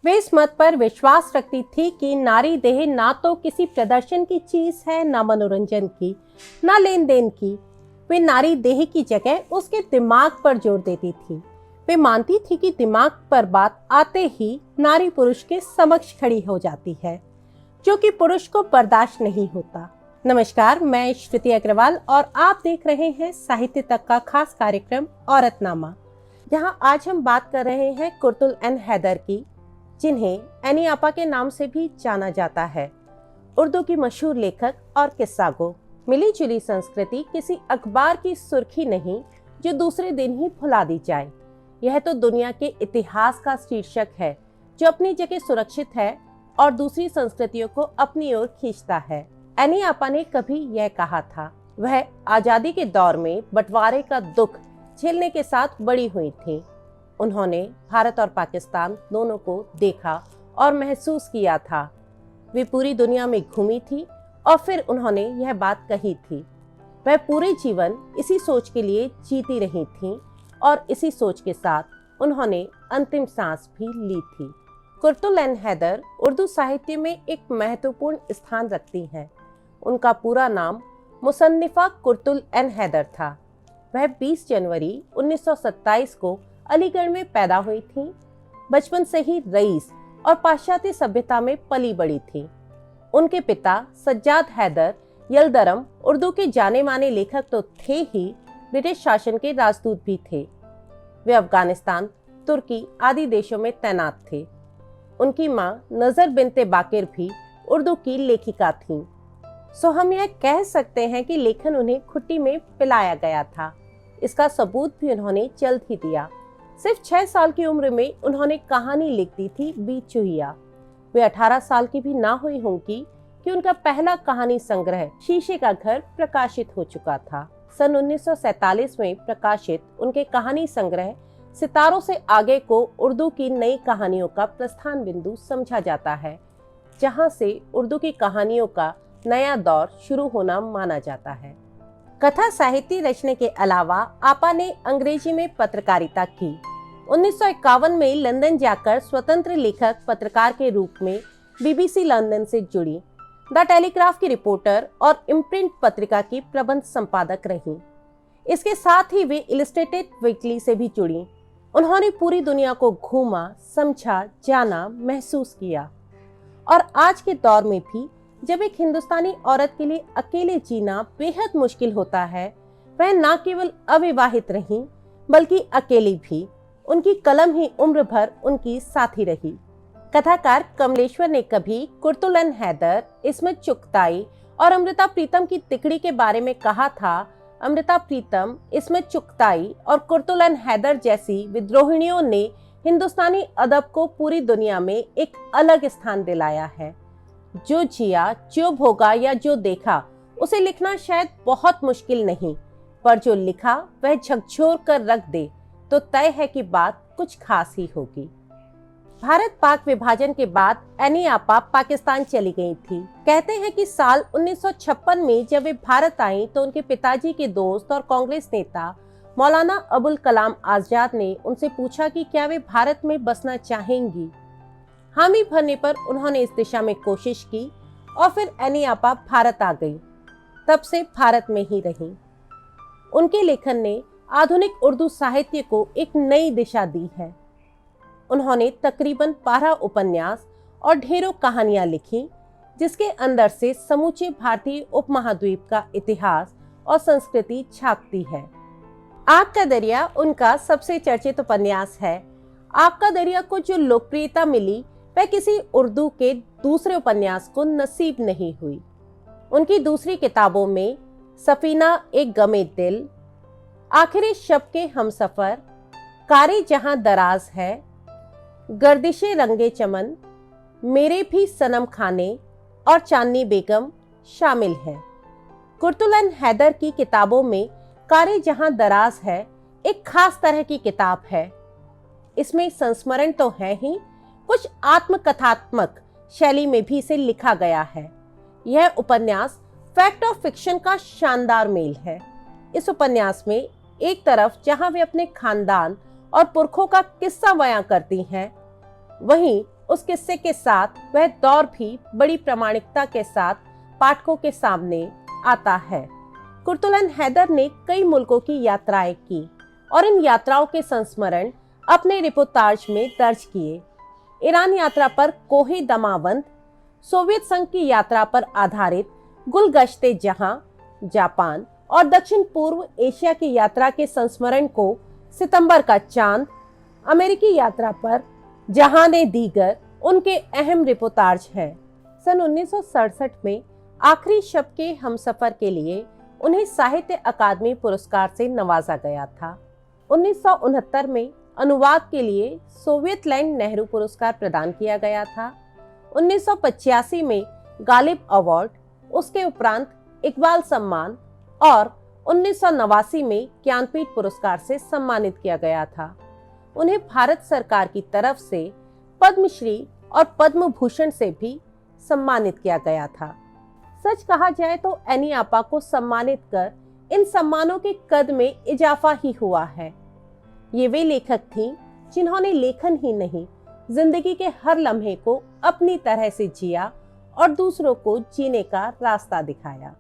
वे इस मत पर विश्वास रखती थी कि नारी देह ना तो किसी प्रदर्शन की चीज है, ना मनोरंजन की, ना लेन देन की। वे नारी देह की जगह उसके दिमाग पर जोर देती थी। वे मानती थी कि दिमाग पर बात आते ही नारी पुरुष के समक्ष खड़ी हो जाती है, जो कि पुरुष को बर्दाश्त नहीं होता। नमस्कार, मैं श्रुति अग्रवाल और आप देख रहे हैं साहित्य तक का खास कार्यक्रम औरतनामा, जहां आज हम बात कर रहे हैं कुर्तुल एन हैदर की, जिन्हें एनी आपा के नाम से भी जाना जाता है। उर्दू की मशहूर लेखक और किस्सागो। मिली जुली संस्कृति किसी अखबार की सुर्खी नहीं जो दूसरे दिन ही भुला दी जाए। यह तो दुनिया के इतिहास का शीर्षक है जो अपनी जगह सुरक्षित है और दूसरी संस्कृतियों को अपनी ओर खींचता है। एनी आपा ने कभी यह कहा था, वह आजादी के दौर में बंटवारे का दुख झेलने के साथ बड़ी हुई थी। उन्होंने भारत और पाकिस्तान दोनों को देखा और महसूस किया था। वे पूरी दुनिया में घूमी थी और फिर उन्होंने यह बात कही थी। वह पूरे जीवन इसी सोच के लिए जीती रही थी और इसी सोच के साथ उन्होंने अंतिम सांस भी ली थी। कुर्तुल एन हैदर उर्दू साहित्य में एक महत्वपूर्ण स्थान रखती हैं। उनका पूरा नाम मुसन्निफा कुर्तुल एन हैदर था। वह 20 जनवरी 1927 को अलीगढ़ में पैदा हुई थी। बचपन से ही रईस और पाश्चात्य सभ्यता में पली बड़ी थी। उनके पिता सज्जाद हैदर यलदरम उर्दू के जाने माने लेखक तो थे ही, ब्रिटिश शासन के राजदूत भी थे। वे अफगानिस्तान, तुर्की आदि देशों में तैनात थे। उनकी मां नजर बिनते बाकिर भी उर्दू की लेखिका थीं। सो हम यह कह सकते हैं कि लेखन उन्हें खुट्टी में पिलाया गया था। इसका सबूत भी उन्होंने जल्द ही दिया। सिर्फ 6 साल की उम्र में उन्होंने कहानी लिख दी थी बीच चूहिया। वे 18 साल की भी ना हुई होंगी कि उनका पहला कहानी संग्रह शीशे का घर प्रकाशित हो चुका था। सन 1947 में प्रकाशित उनके कहानी संग्रह सितारों से आगे को उर्दू की नई कहानियों का प्रस्थान बिंदु समझा जाता है, जहां से उर्दू की कहानियों का नया दौर शुरू होना माना जाता है। कथा साहित्य रचने के अलावा आपा ने अंग्रेजी में पत्रकारिता की। 1951 में लंदन जाकर स्वतंत्र लेखक पत्रकार के रूप में बीबीसी लंदन से जुड़ी। द टेलीग्राफ की रिपोर्टर और इम्प्रिंट पत्रिका की प्रबंध संपादक रहीं। इसके साथ ही वे इलस्ट्रेटेड वीकली से भी जुड़ी। उन्होंने पूरी दुनिया को घूमा, समझा, जाना, महसूस किया। और आज के दौर में भी जब एक हिंदुस्तानी औरत के लिए अकेले जीना बेहद मुश्किल होता है, वह न केवल अविवाहित रहीं बल्कि अकेली भी। उनकी कलम ही उम्र भर उनकी साथी रही। कथाकार कमलेश्वर ने कभी कुर्तुल एन हैदर, इस्मत चुगताई और अमृता प्रीतम की तिकड़ी के बारे में कहा था, अमृता प्रीतम, इस्मत चुगताई और कुर्तुल एन हैदर जैसी विद्रोहिणियों ने हिंदुस्तानी अदब को पूरी दुनिया में एक अलग स्थान दिलाया है। जो जिया, जो भोगा या जो देखा, उसे लिखना शायद बहुत मुश्किल नहीं, पर जो लिखा वह झकझोर कर रख दे तो तय है कि बात कुछ खास ही होगी। भारत पाक विभाजन के बाद एनी आपा पाकिस्तान चली गई थी। कहते हैं कि साल 1956 में जब वे भारत आईं तो उनके पिताजी के दोस्त और कांग्रेस नेता मौलाना अबुल कलाम आजाद ने उनसे पूछा कि क्या वे भारत में बसना चाहेंगी। हामी भरने पर उन्होंने इस दिशा में कोशिश की और फिर एनी आपा भारत आ गई। तब से भारत में ही रही। उनके लेखन ने आधुनिक उर्दू साहित्य को एक नई दिशा दी है। उन्होंने तकरीबन 12 उपन्यास और ढेरों कहानियां लिखी, जिसके अंदर से समूचे भारतीय उपमहाद्वीप का इतिहास और संस्कृति झांकती है। आग का दरिया उनका सबसे चर्चित उपन्यास है। आग का दरिया को जो लोकप्रियता मिली वह किसी उर्दू के दूसरे उपन्यास को नसीब नहीं हुई। उनकी दूसरी किताबों में सफीना एक गमे दिल, आखिरी शब के हमसफर, कारी जहां दराज है, गर्दिशे रंगे चमन, मेरे भी सनम खाने और चांदनी बेगम शामिल है। कुर्तुल एन हैदर की किताबों में कारी जहां दराज है एक खास तरह की किताब है। इसमें संस्मरण तो है ही, कुछ आत्मकथात्मक शैली में भी इसे लिखा गया है। यह उपन्यास फैक्ट और फिक्शन का शानदार मेल है। इस उपन्यास में एक तरफ जहां वे अपने खानदान और पुरखों का किस्सा बयां करती हैं, वहीं उस किस्से के साथ वह दौर भी बड़ी प्रामाणिकता के साथ पाठकों के सामने आता है। कुर्तुलन हैदर ने कई मुल्कों की यात्राएं की और इन यात्राओं के संस्मरण अपने रिपोर्टाज में दर्ज किए। ईरान यात्रा पर कोहे दमावंद, सोवियत संघ की यात्रा पर आधारित गुलगश्ते जहां, जापान और दक्षिण पूर्व एशिया की यात्रा के संस्मरण को सितंबर का चांद, अमेरिकी यात्रा पर जहाने दीगर उनके अहम रिपोर्टाज हैं। सन 1967 में आखिरी शब के हमसफर के लिए उन्हें साहित्य अकादमी पुरस्कार से नवाजा गया था। 1969 में अनुवाद के लिए सोवियत लैंड नेहरू पुरस्कार प्रदान किया गया था। 1985 में गालिब अवार्ड, उसके उपरांत इकबाल सम्मान और 1989 में ज्ञानपीठ पुरस्कार से सम्मानित किया गया था। उन्हें भारत सरकार की तरफ से पद्मश्री और पद्म भूषण से भी सम्मानित किया गया था। सच कहा जाए तो एनी आपा को सम्मानित कर इन सम्मानों के कद में इजाफा ही हुआ है। ये वे लेखक थीं जिन्होंने लेखन ही नहीं, जिंदगी के हर लम्हे को अपनी तरह से जिया और दूसरों को जीने का रास्ता दिखाया।